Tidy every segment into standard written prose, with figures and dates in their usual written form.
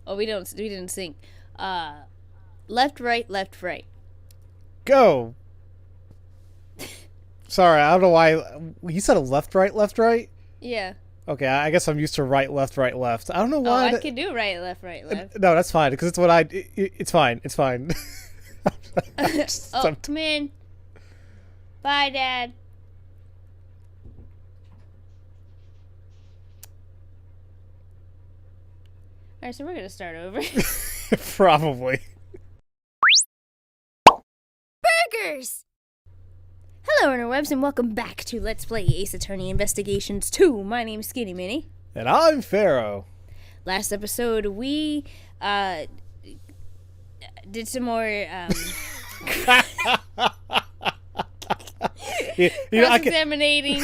Oh, we didn't sync. Left, right, left, right. Go. Sorry, I don't know why. You said a left, right? Yeah. Okay, I guess I'm used to right, left. I don't know why. Oh, I can do right, left, right, left. No, that's fine, because it's what it's fine. It's fine. Come in. Bye, Dad. Alright, so we're gonna start over. Probably. Burgers! Hello, interwebs, and welcome back to Let's Play Ace Attorney Investigations 2. My name's SkiniMini. And I'm Pharaoh. Last episode, we, did some more, cross-examinating.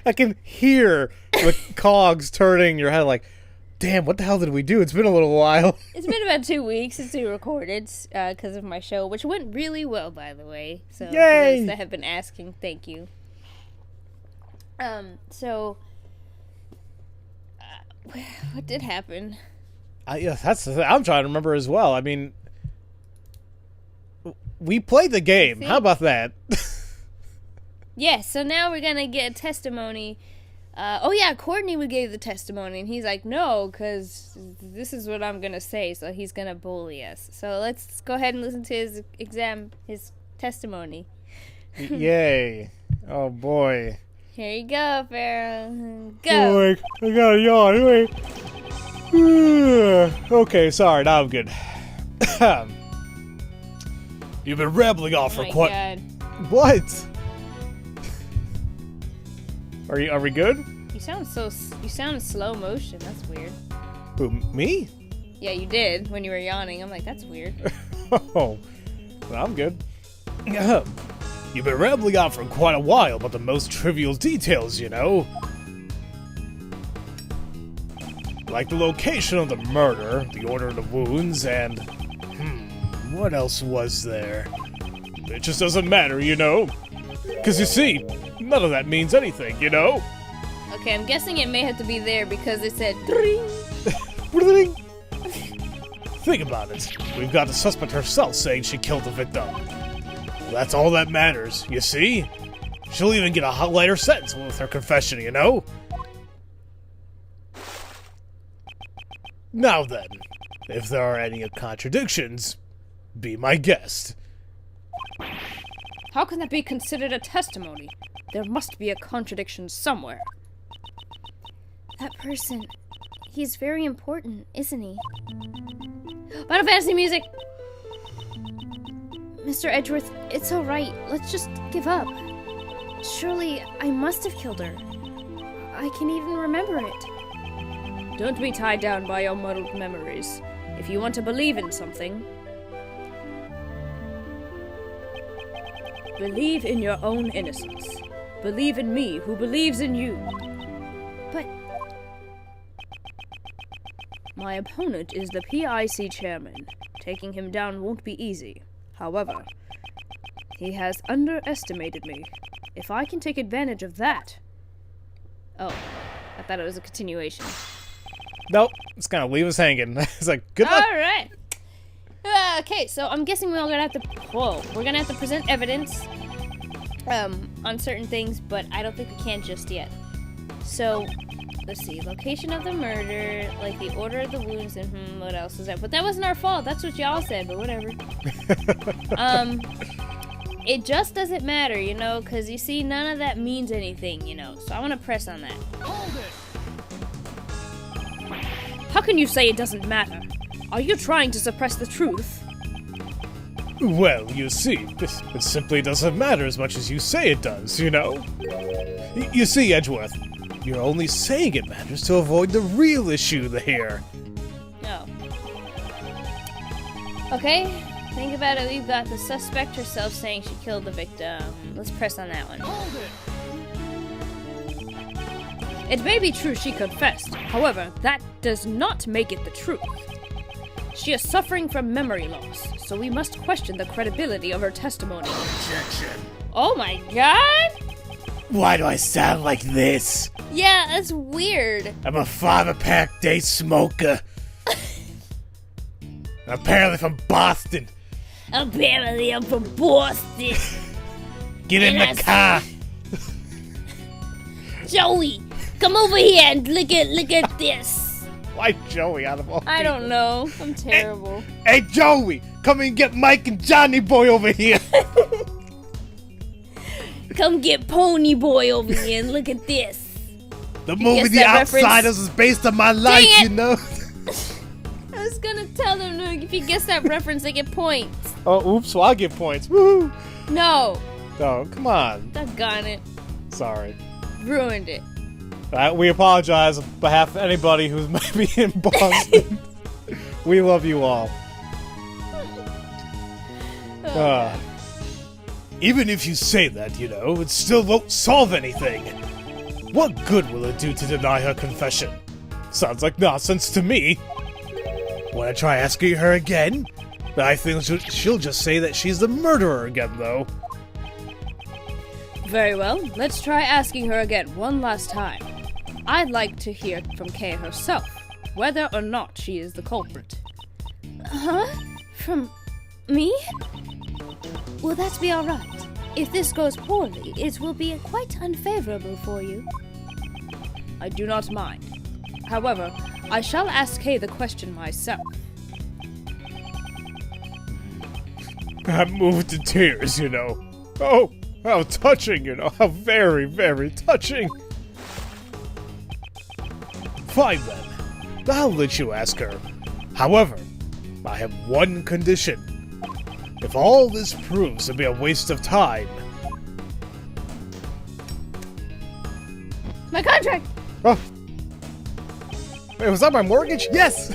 I can hear the cogs turning in your head like, damn, what the hell did we do? It's been a little while. It's been about 2 weeks since we recorded because of my show, which went really well, by the way. So, yay! For those that have been asking, thank you. What did happen? Yeah, that's the thing I'm trying to remember as well. I mean, we played the game. See? How about that? Yes, so now we're going to get a testimony. Oh yeah, Courtney gave the testimony, and he's like, no, because this is what I'm going to say, so he's going to bully us. So let's go ahead and listen to his testimony. Yay. Oh, boy. Here you go, Pharaoh. Go. Boy, I got a yawn. Wait. Okay, sorry, now I'm good. You've been rambling off for quite... God. What? Are we good? You sound in slow motion. That's weird. Who, me? Yeah, you did when you were yawning. I'm like, that's weird. Oh, well, I'm good. You've been rambling on for quite a while about the most trivial details, you know? Like the location of the murder, the order of the wounds, and... what else was there? It just doesn't matter, you know? Because you see, none of that means anything, you know? Okay, I'm guessing it may have to be there because it said dring. Think about it. We've got the suspect herself saying she killed the victim. That's all that matters, you see? She'll even get a lighter sentence with her confession, you know? Now then, if there are any contradictions, be my guest. How can that be considered a testimony? There must be a contradiction somewhere. That person, he's very important, isn't he? Final Fantasy music! Mr. Edgeworth, it's alright. Let's just give up. Surely, I must have killed her. I can even remember it. Don't be tied down by your muddled memories. If you want to believe in something, believe in your own innocence. Believe in me, who believes in you. But my opponent is the PIC chairman. Taking him down won't be easy. However, he has underestimated me. If I can take advantage of that... Oh, I thought it was a continuation. Nope, it's gonna leave us hanging. It's like, good luck. Alright! Okay, so I'm guessing we're gonna have to present evidence on certain things, but I don't think we can just yet. So, let's see, location of the murder, like the order of the wounds, and what else is that? But that wasn't our fault, that's what y'all said, but whatever. It just doesn't matter, you know, because you see, none of that means anything, you know, so I want to press on that. Hold it. How can you say it doesn't matter? Are you trying to suppress the truth? Well, you see, it simply doesn't matter as much as you say it does, you know? You see, Edgeworth, you're only saying it matters to avoid the real issue here. No. Okay, think about it. We've got the suspect herself saying she killed the victim. Let's press on that one. Hold it. It may be true she confessed. However, that does not make it the truth. She is suffering from memory loss, so we must question the credibility of her testimony. Objection. Oh my god! Why do I sound like this? Yeah, that's weird. I'm a 5-pack day smoker. Apparently from Boston. Apparently I'm from Boston. Get in the car. Joey, come over here and look at this. Why Joey out of all I people? don't know. I'm terrible. Hey, Joey, come and get Mike and Johnny Boy over here. Come get Pony Boy over here and look at this. The movie guess The that Outsiders reference? is based on my life, it! you know? I was gonna tell them, no, if you guess that reference, they get points. Oh, oops, well, I'll get points. Woo! No. Oh, come on. Doggone it. Sorry. Ruined it. We apologize on behalf of anybody who's maybe in Boston. We love you all. Even if you say that, you know, it still won't solve anything. What good will it do to deny her confession? Sounds like nonsense to me. Wanna try asking her again? I think she'll just say that she's the murderer again, though. Very well. Let's try asking her again one last time. I'd like to hear from Kay herself, whether or not she is the culprit. Huh? From me? Will that be alright? If this goes poorly, it will be quite unfavorable for you. I do not mind. However, I shall ask Kay the question myself. I'm moved to tears, you know. Oh, how touching, you know. How very, very touching. Fine then. I'll let you ask her. However, I have one condition. If all this proves to be a waste of time... My contract! Oh. Wait, was that my mortgage? Yes!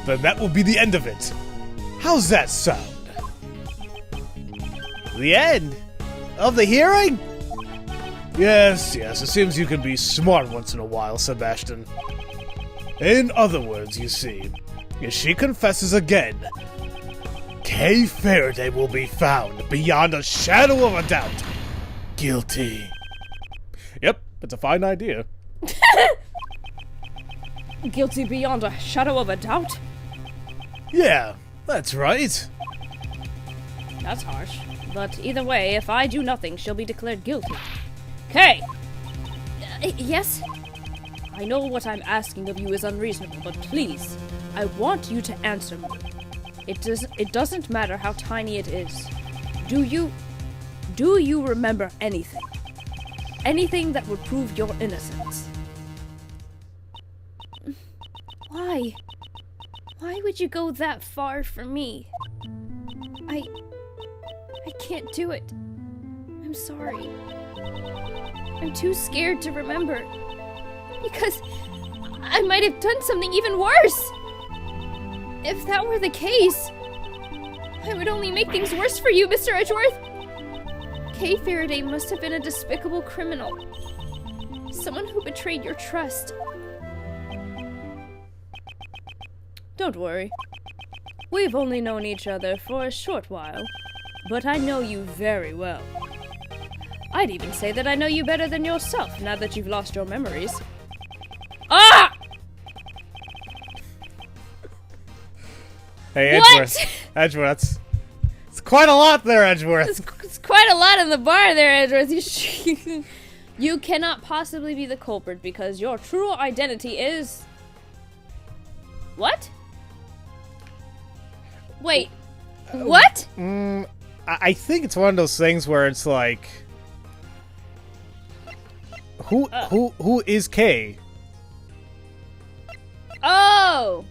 Then that will be the end of it. How's that sound? The end? Of the hearing? Yes, it seems you can be smart once in a while, Sebastian. In other words, you see, if she confesses again, Kay Faraday will be found, beyond a shadow of a doubt, guilty. Yep, it's a fine idea. Guilty beyond a shadow of a doubt? Yeah, that's right. That's harsh. But either way, if I do nothing, she'll be declared guilty. Kay! Yes? I know what I'm asking of you is unreasonable, but please, I want you to answer me. It doesn't matter how tiny it is. Do you remember anything? Anything that would prove your innocence? Why? Why would you go that far for me? I can't do it. I'm sorry. I'm too scared to remember. Because I might have done something even worse. If that were the case, I would only make things worse for you, Mr. Edgeworth. Kay Faraday must have been a despicable criminal. Someone who betrayed your trust. Don't worry. We've only known each other for a short while, but I know you very well. I'd even say that I know you better than yourself now that you've lost your memories. Ah! Hey, What? Edgeworth. Edgeworth, it's quite a lot there, Edgeworth. It's quite a lot in the bar there, Edgeworth. You cannot possibly be the culprit because your true identity is... What? Wait. What? I think it's one of those things where it's like... Who is Kay? Oh!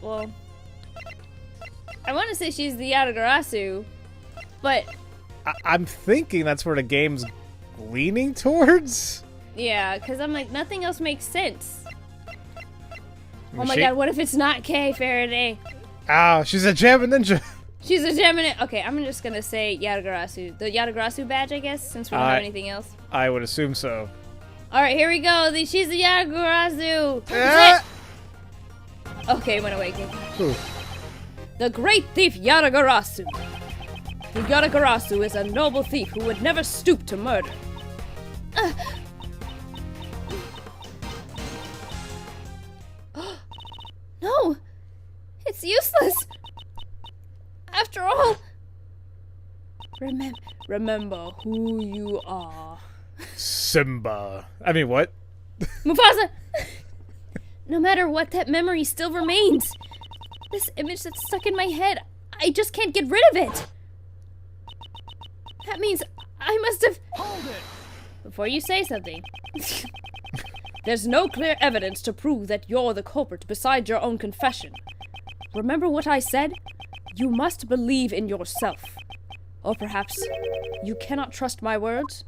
Well... I want to say she's the Yatagarasu, but... I'm thinking that's where the game's leaning towards? Yeah, because I'm like, nothing else makes sense. Oh my She- god, what if it's not Kay Faraday? Ah, she's a Jam Ninja. She's a Gemini. Okay, I'm just gonna say Yatagarasu. The Yatagarasu badge, I guess, since we don't have anything else. I would assume so. Alright, here we go. She's the Yatagarasu. Okay, went away. Ooh. The great thief Yatagarasu. The Yatagarasu is a noble thief who would never stoop to murder. No! It's useless! After all... Remember who you are. Simba. I mean, what? Mufasa! No matter what, that memory still remains. This image that's stuck in my head, I just can't get rid of it. That means I must have... Hold it! Before you say something... There's no clear evidence to prove that you're the culprit besides your own confession. Remember what I said? You must believe in yourself. Or perhaps you cannot trust my words?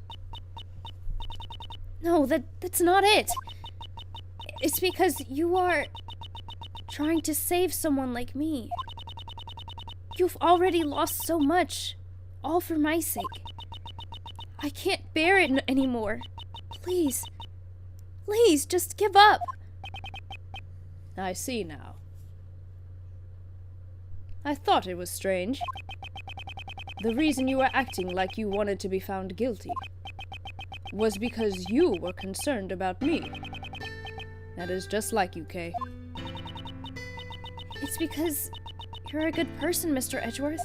No, that's not it. It's because you are trying to save someone like me. You've already lost so much, all for my sake. I can't bear it anymore. Please, just give up. I see now. I thought it was strange. The reason you were acting like you wanted to be found guilty was because you were concerned about me. That is just like you, Kay. It's because you're a good person, Mr. Edgeworth.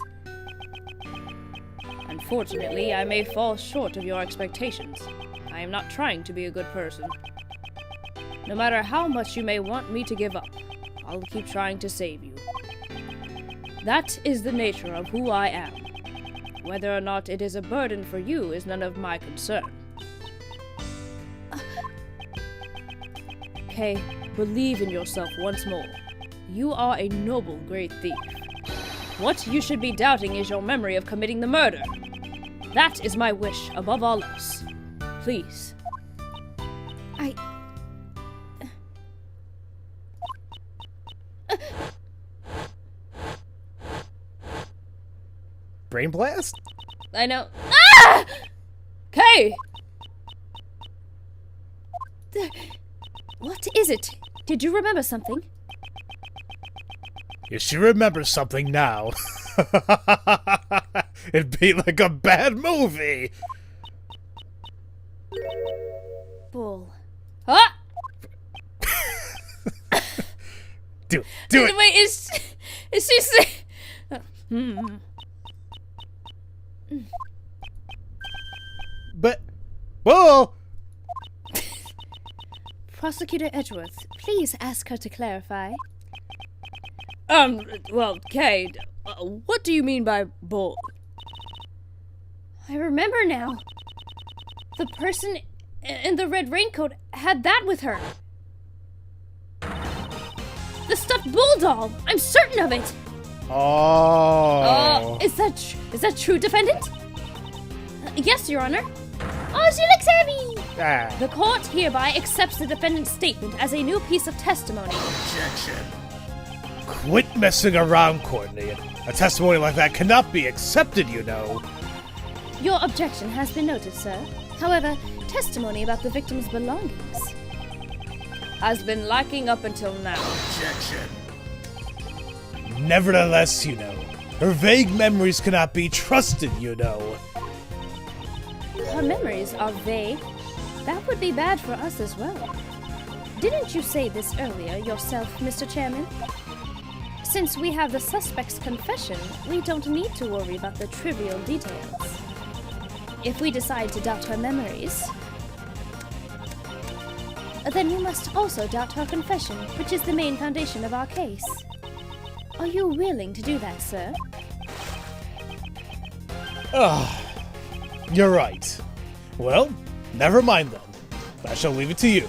Unfortunately, I may fall short of your expectations. I am not trying to be a good person. No matter how much you may want me to give up, I'll keep trying to save you. That is the nature of who I am. Whether or not it is a burden for you is none of my concern. Kay, believe in yourself once more. You are a noble great thief. What you should be doubting is your memory of committing the murder. That is my wish above all else. Please. Brain blast? I know. Ah! Kay! What is it? Did you remember something? If she remembers something now, it'd be like a bad movie. Bull. Ah! Do it. Wait, is she sick? But, whoa! Prosecutor Edgeworth, please ask her to clarify. Well, Kay, what do you mean by bull? I remember now. The person in the red raincoat had that with her. The stuffed bulldog! I'm certain of it! Oh. Is that true, defendant? Yes, Your Honor. Oh, she looks happy! Ah. The court hereby accepts the defendant's statement as a new piece of testimony. Objection. Quit messing around, Courtney. A testimony like that cannot be accepted, you know. Your objection has been noted, sir. However, testimony about the victim's belongings has been lacking up until now. Objection. Nevertheless, you know, her vague memories cannot be trusted, you know. Her memories are vague. That would be bad for us as well. Didn't you say this earlier yourself, Mr. Chairman? Since we have the suspect's confession, we don't need to worry about the trivial details. If we decide to doubt her memories, then we must also doubt her confession, which is the main foundation of our case. Are you willing to do that, sir? You're right. Well, never mind then. I shall leave it to you.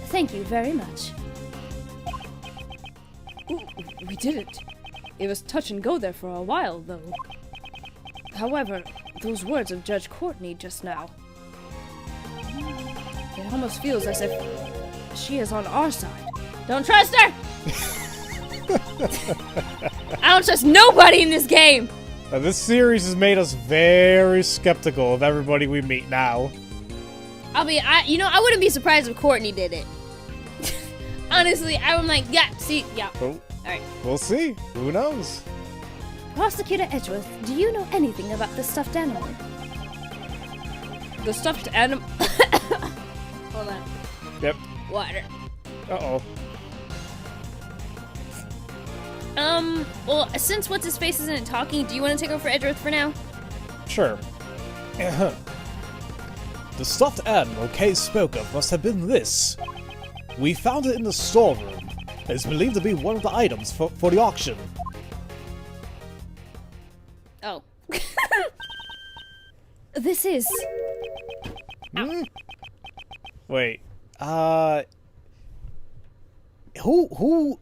Thank you very much. Ooh, we did it. It was touch and go there for a while, though. However, those words of Judge Courtney just now... It almost feels as if she is on our side. Don't trust her! I don't trust nobody in this game! Now, this series has made us very skeptical of everybody we meet now. I wouldn't be surprised if Courtney did it. Honestly, I'm like, yeah, see, yeah. Oh, Alright. we'll see. Who knows? Prosecutor Edgeworth, do you know anything about the stuffed animal? The stuffed animal... Hold on. Yep. Water. Uh-oh. Well, since What's-His-Face isn't talking, do you want to take over for Edgeworth for now? Sure. The stuffed animal Kay spoke of must have been this. We found it in the storeroom. It is believed to be one of the items for the auction. Oh. This is... Wait, who...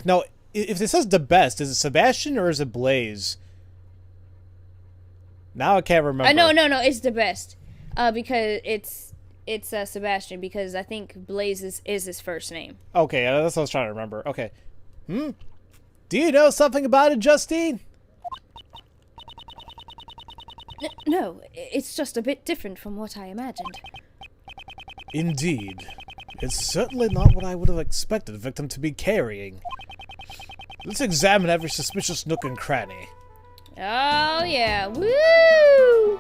No, if it says the best, is it Sebastian or is it Blaze? Now I can't remember. No, it's the best. Because it's Sebastian, because I think Blaze is his first name. Okay, that's what I was trying to remember. Okay. Do you know something about it, Justine? No, it's just a bit different from what I imagined. Indeed. It's certainly not what I would have expected the victim to be carrying. Let's examine every suspicious nook and cranny. Oh, yeah. Woo! Woo!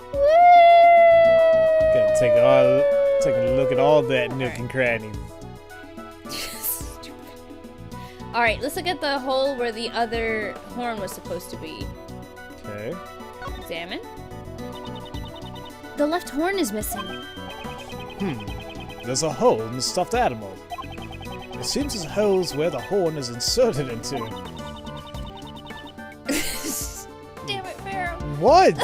Gonna take a look at all that nook and cranny. Alright, let's look at the hole where the other horn was supposed to be. Okay. Examine. The left horn is missing. There's a hole in the stuffed animal. It seems this hole is where the horn is inserted into. Damn it, Pharaoh. What?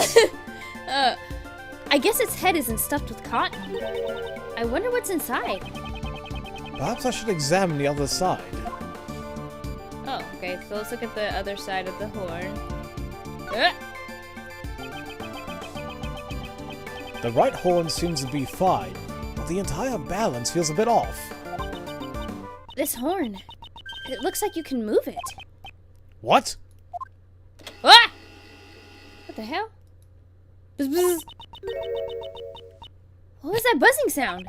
I guess its head isn't stuffed with cotton. I wonder what's inside. Perhaps I should examine the other side. Oh, okay, so let's look at the other side of the horn. The right horn seems to be fine, but the entire balance feels a bit off. This horn. It looks like you can move it. What? Ah! What the hell? Bzz, bzz. What was that buzzing sound?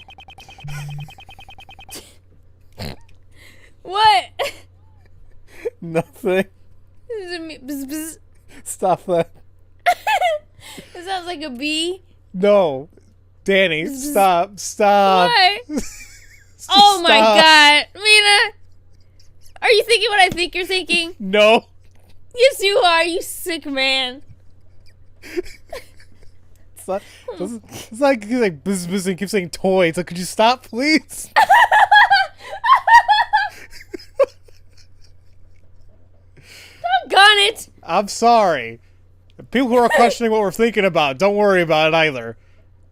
What? Nothing. Is it me? Bzz, bzz. Stop that. It sounds like a bee. No. Danny, stop. What? Oh my god. Mina! Are you thinking what I think you're thinking? No. Yes, you are, you sick man. It's like bzz bzz and keep saying toys. Like, could you stop, please? Doggone it! I'm sorry. People who are questioning what we're thinking about, don't worry about it either.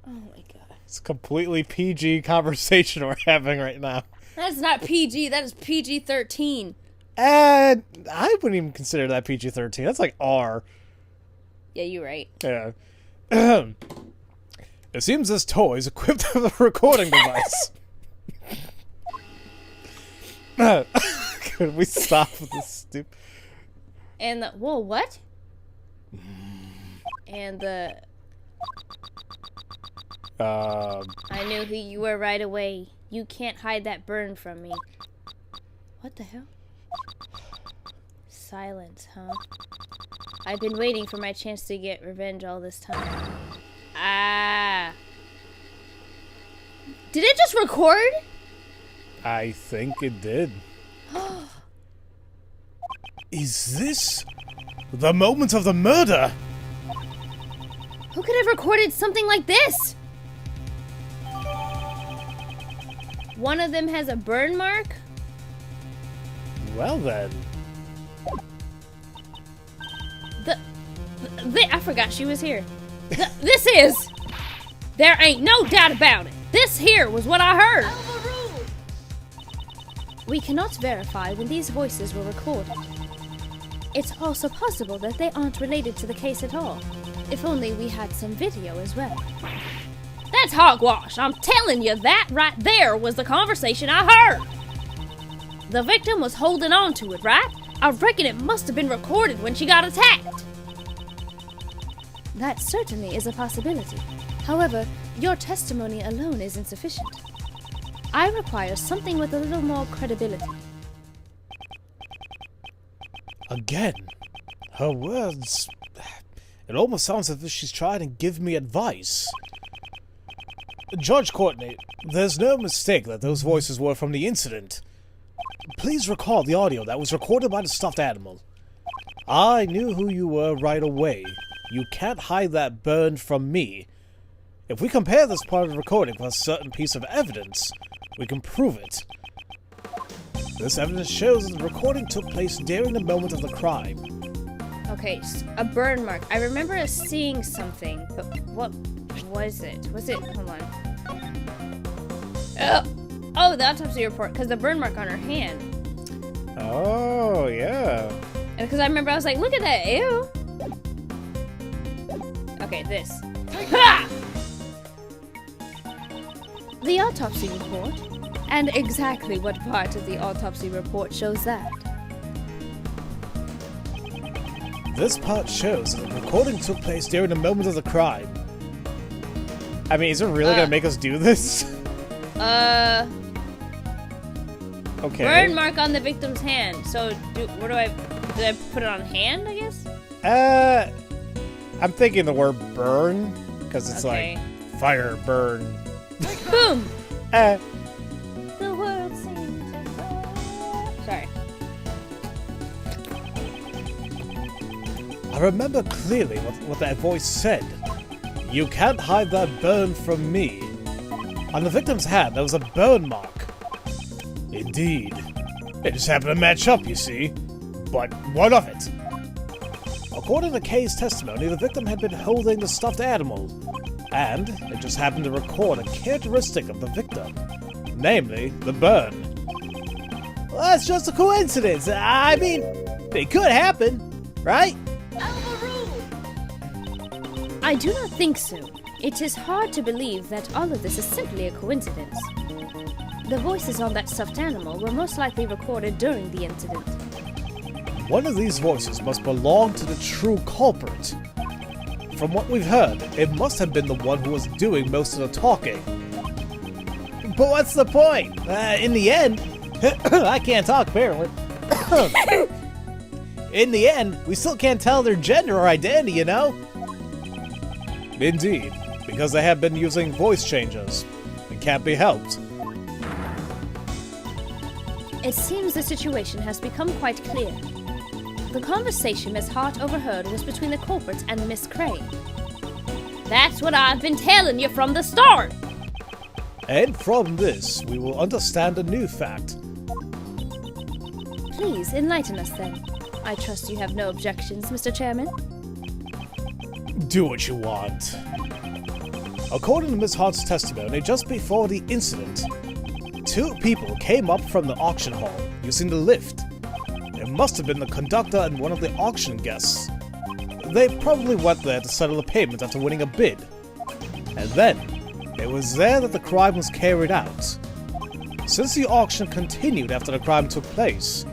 Oh my god. It's a completely PG conversation we're having right now. That's not PG, that is PG-13. And I wouldn't even consider that PG-13. That's like R. Yeah, you're right. Yeah. It seems this toy is equipped with a recording device. Could we stop with this stupid... And the... Whoa, what? And the... I knew who you were right away. You can't hide that burn from me. What the hell? Silence, huh? I've been waiting for my chance to get revenge all this time. Ah. Did it just record? I think it did. Is this the moment of the murder? Who could have recorded something like this? One of them has a burn mark? Well then. I forgot she was here. This is... There ain't no doubt about it. This here was what I heard. We cannot verify when these voices were recorded. It's also possible that they aren't related to the case at all. If only we had some video as well. That's hogwash. I'm telling you, that right there was the conversation I heard. The victim was holding on to it, right? I reckon it must have been recorded when she got attacked. That certainly is a possibility. However, your testimony alone is insufficient. I require something with a little more credibility. Again, her words... It almost sounds as if she's trying to give me advice. Judge Courtney, there's no mistake that those voices were from the incident. Please recall the audio that was recorded by the stuffed animal. I knew who you were right away. You can't hide that burn from me. If we compare this part of the recording with a certain piece of evidence, we can prove it. This evidence shows that the recording took place during the moment of the crime. Okay, a burn mark. I remember us seeing something, but what was it? Was it? Hold on. Oh, the autopsy report, because the burn mark on her hand. Oh, yeah. And because I remember I was like, look at that, ew. Okay, this. Ha! The autopsy report? And exactly what part of the autopsy report shows that? This part shows that the recording took place during the moment of the crime. I mean, is it really gonna make us do this? Okay. Burn mark on the victim's hand. So, do I put it on hand, I guess? I'm thinking the word burn, because it's Okay. like fire, burn. Boom! Uh, The world seems to fall. Sorry. I remember clearly what that voice said. You can't hide that burn from me. On the victim's hand, there was a burn mark. Indeed. It just happened to match up, you see. But what of it? According to Kay's testimony, the victim had been holding the stuffed animal, and it just happened to record a characteristic of the victim, namely the burn. Well, that's just a coincidence. I mean, it could happen, right? I do not think so. It is hard to believe that all of this is simply a coincidence. The voices on that stuffed animal were most likely recorded during the incident. One of these voices must belong to the true culprit. From what we've heard, it must have been the one who was doing most of the talking. But what's the point? In the end, I can't talk apparently. In the end, we still can't tell their gender or identity, you know? Indeed, because they have been using voice changes. It can't be helped. It seems the situation has become quite clear. The conversation Miss Hart overheard was between the culprits and Miss Cray. That's what I've been telling you from the start! And from this, we will understand a new fact. Please enlighten us then. I trust you have no objections, Mr. Chairman. Do what you want. According to Miss Hart's testimony, just before the incident, two people came up from the auction hall using the lift. It must have been the conductor and one of the auction guests. They probably went there to settle a payment after winning a bid. And then, it was there that the crime was carried out. Since the auction continued after the crime took place,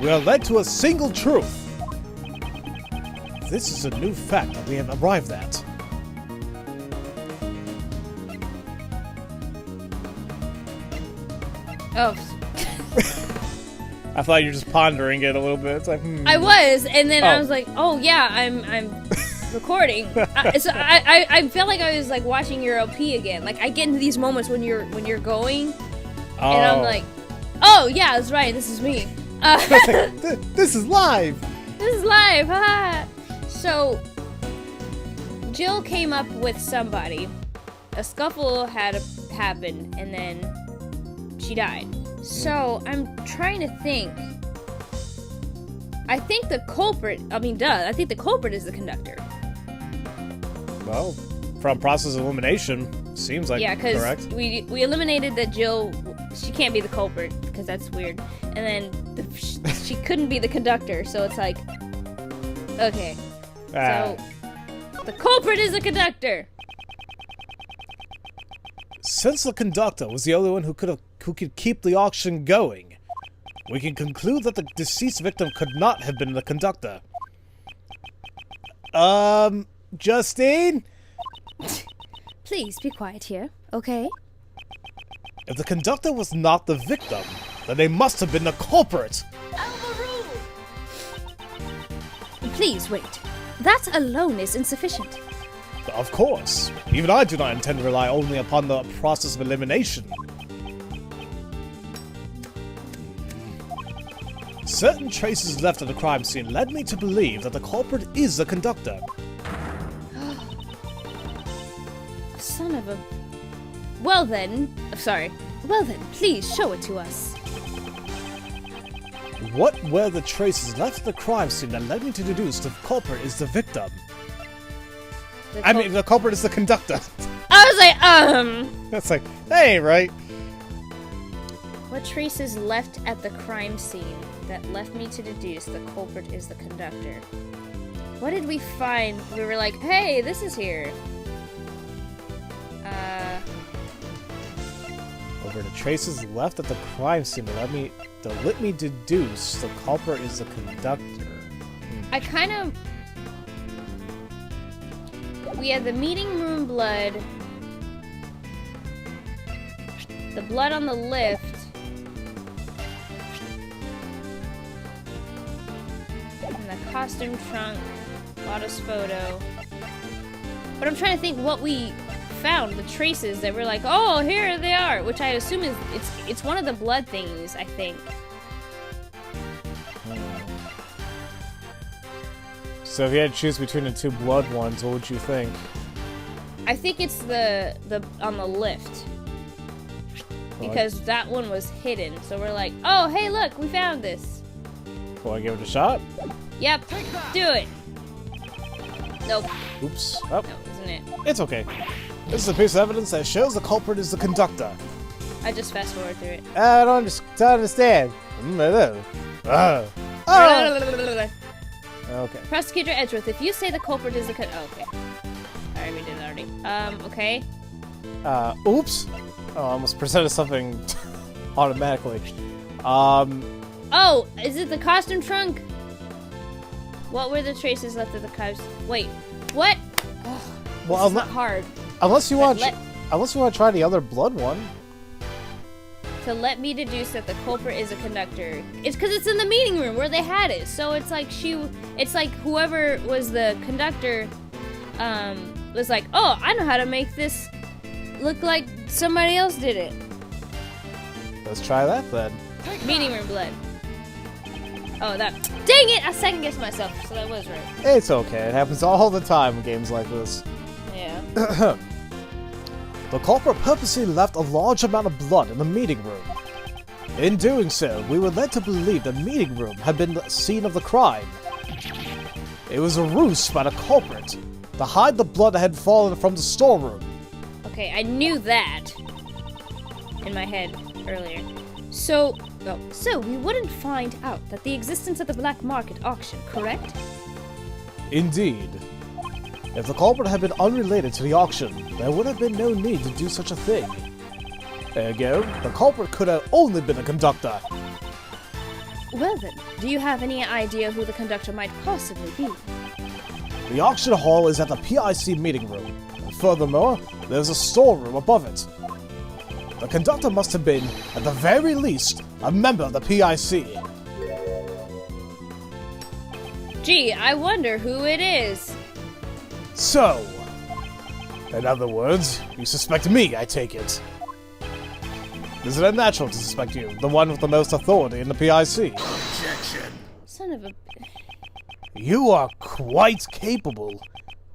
we are led to a single truth. This is a new fact that we have arrived at. Oh, I thought you were just pondering it a little bit. It's like, I was, and then I Oh. was like, oh yeah, I'm recording. I felt like I was like watching your LP again. Like I get into these moments when you're going, and I'm like, oh yeah, that's right, this is me. This is live! This is live, haha. So, Jill came up with somebody. A scuffle had happened, and then she died. So, I'm trying to think. I think the culprit, I think the culprit is the conductor. Well, from process of elimination, seems like correct. Yeah, because we eliminated that Jill, she can't be the culprit, because that's weird. And then she couldn't be the conductor, so it's like, okay. So, the culprit is the conductor! Since the conductor was the only one who could keep the auction going, we can conclude that the deceased victim could not have been the conductor. Justine? Please be quiet here, okay? If the conductor was not the victim, then they must have been the culprit! Please wait. That alone is insufficient. Of course. Even I do not intend to rely only upon the process of elimination. Certain traces left at the crime scene led me to believe that the culprit is the conductor. Son of a... Well then, please show it to us. What were the traces left at the crime scene that led me to deduce the culprit is the victim? The culprit is the conductor. I was like, That's like, that ain't right. What traces left at the crime scene that left me to deduce the culprit is the conductor? What did we find? We were like, hey, this is here. Over the traces left at the crime scene that let me deduce the culprit is the conductor. I kind of... We had the meeting room blood. The blood on the lift. And the costume trunk. Lotta's photo. But I'm trying to think what we found. The traces that were like, oh, here they are. Which I assume is... It's one of the blood things, I think. So if you had to choose between the two blood ones, what would you think? I think it's the on the lift. Because that one was hidden. So we're like, oh, hey, look, we found this. Want to give it a shot? Yep, do it. Nope. Oops. Oh, No, isn't it? it's okay. This is a piece of evidence that shows the culprit is the conductor. I just fast forward through it. I don't understand. Okay. Prosecutor Edgeworth, if you say the culprit is the okay. Alright, we did it already. Okay. Oops. Oh, I almost presented something automatically. Oh, is it the costume trunk? What were the traces left of the costume? Wait, what? Well, this is hard. unless you want to try the other blood one. To let me deduce that the culprit is a conductor. It's because it's in the meeting room where they had it. So it's like it's like whoever was the conductor, was like, oh, I know how to make this look like somebody else did it. Let's try that then. Meeting room blood. Oh, that. Dang it! I second guessed myself, so that was right. It's okay. It happens all the time in games like this. Yeah. The culprit purposely left a large amount of blood in the meeting room. In doing so, we were led to believe the meeting room had been the scene of the crime. It was a ruse by the culprit to hide the blood that had fallen from the storeroom. Okay, I knew that in my head earlier. So we wouldn't find out that the existence of the black market auction, correct? Indeed. If the culprit had been unrelated to the auction, there would have been no need to do such a thing. Ergo, the culprit could have only been a conductor. Well then, do you have any idea who the conductor might possibly be? The auction hall is at the PIC meeting room. And furthermore, there's a storeroom above it. The conductor must have been, at the very least, a member of the PIC. gee, I wonder who it is. So, in other words, you suspect me, I take it. Is it unnatural to suspect you, the one with the most authority in the PIC? Objection. Son of a... You are quite capable.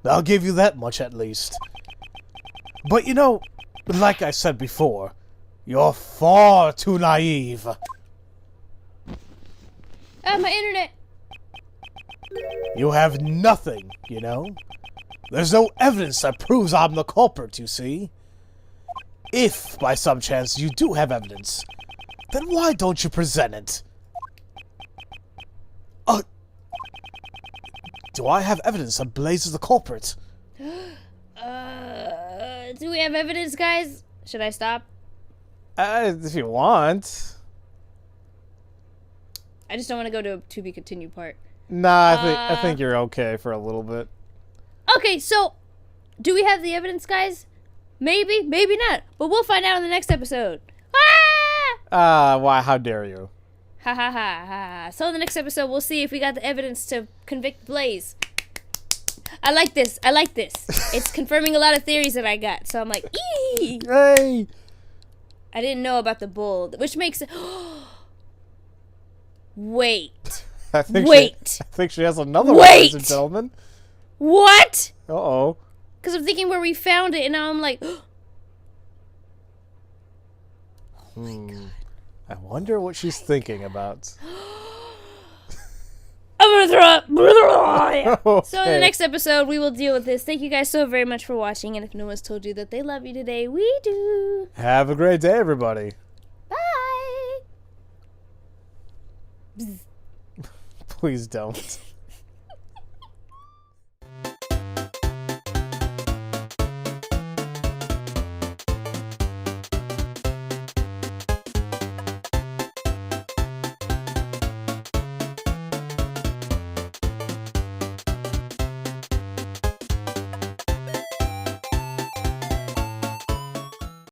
I'll give you that much at least. But you know, like I said before, you're far too naive. my internet! You have nothing, you know? There's no evidence that proves I'm the culprit, you see? If, by some chance, you do have evidence, then why don't you present it? Do I have evidence that Blaze is the culprit? Do we have evidence, guys? Should I stop? If you want. I just don't want to go to a to be continued part. Nah, I think you're okay for a little bit. Okay, so do we have the evidence, guys? Maybe, maybe not. But we'll find out in the next episode. Why, how dare you? Ha ha ha ha. So in the next episode, we'll see if we got the evidence to convict Blaze. I like this. I like this. It's confirming a lot of theories that I got. So I'm like, eee! Hey! I didn't know about the bull, which makes it... Wait. I think Wait. I think she has another one, Wait. ladies and gentlemen. What? Uh-oh. Because I'm thinking where we found it, and now I'm like, oh my god. I wonder what she's thinking about. I'm gonna throw up. Okay. So in the next episode, we will deal with this. Thank you guys so very much for watching, and if no one's told you that they love you today, we do. Have a great day, everybody. Bye. Please don't.